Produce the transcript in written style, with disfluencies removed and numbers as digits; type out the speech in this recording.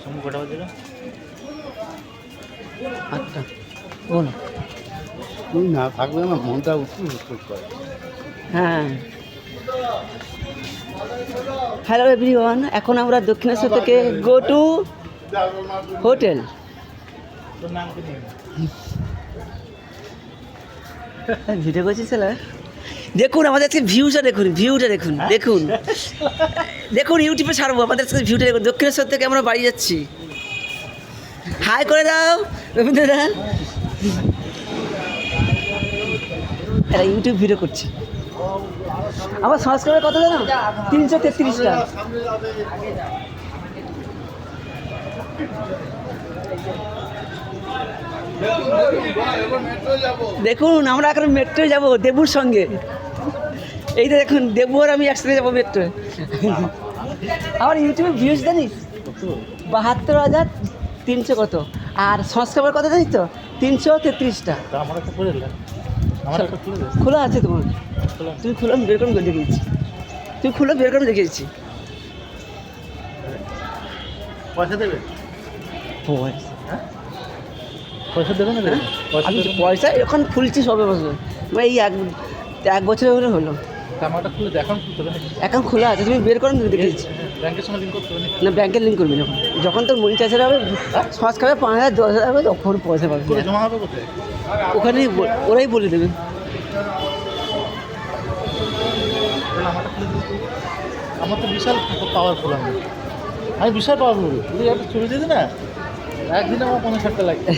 সমুখ কটা বাজে? আচ্ছা বলো। তুই না থাকলে না মনটা উৎফুল্ল করে। হ্যাঁ, হ্যালো এভরিওয়ান, এখন আমরা দক্ষিণেশ্বর থেকে গো টু হোটেল। তোর নাম কি? ভিডিও করছি স্যার। দেখুন আমাদের আজকে ভিউটা দেখুন, ভিউটা দেখুন, দেখুন দেখুন ইউটিউবে ছাড়বো আমাদের আজকে ভিউটা দেখুন। দক্ষিণেশ্বর থেকে আমরা বাড়ি যাচ্ছি। হাই করে দাও রবীন্দ্র দা। একটা ইউটিউব ভিডিও করছি। আমার সাবস্ক্রাইবার কত জানো? 333টা। দেখুন আমরা এখন মেট্রো যাব দেবুর সঙ্গে। এই যে দেখুন দেবু আর আমি একসাথে যাবো মেট্রো। আমার ইউটিউবে ভিউজ জানিস 72,300 কত, আর সাবস্ক্রাইবার কত জানিস তো? 333টা। আমার একটা করে দিলেন, আমার একটা খুলে দেন। খোলা আছে তোমার? তুমি খুলে আমি বের করে দেখিয়েছি। তুমি খুলে বের করে দেখিয়েছি। পয়সা দেবে? পয়সা পয়সা দেবে না? আমি পয়সা এখন খুলছি সবে বছর, এই এক বছরের হলে হলো। আমারটা খুলে দেখান, খুলতে হবে নাকি? এখন খোলা আছে, তুমি বের করে দেখিয়েছি। ব্যাংকের সঙ্গে লিঙ্ক করতে হবে নাকি? না ব্যাংকের লিঙ্ক করবি যখন, যখন তোর মনিটাইজার হবে, সস খাবে 5,000 10,000 হবে, তখন পয়সা পাবি। করে জমা হবে কোথায়? ওখানেই ওরাই বলে দেবে। আমারটা খুলে দিতে, আমার তো বিশাল পাওয়ারফুল। আমি বিশাল পাওয়ারফুল। তুই একটা ছবি দিদি না, একদিনে আমার 50-60টা লাগবে।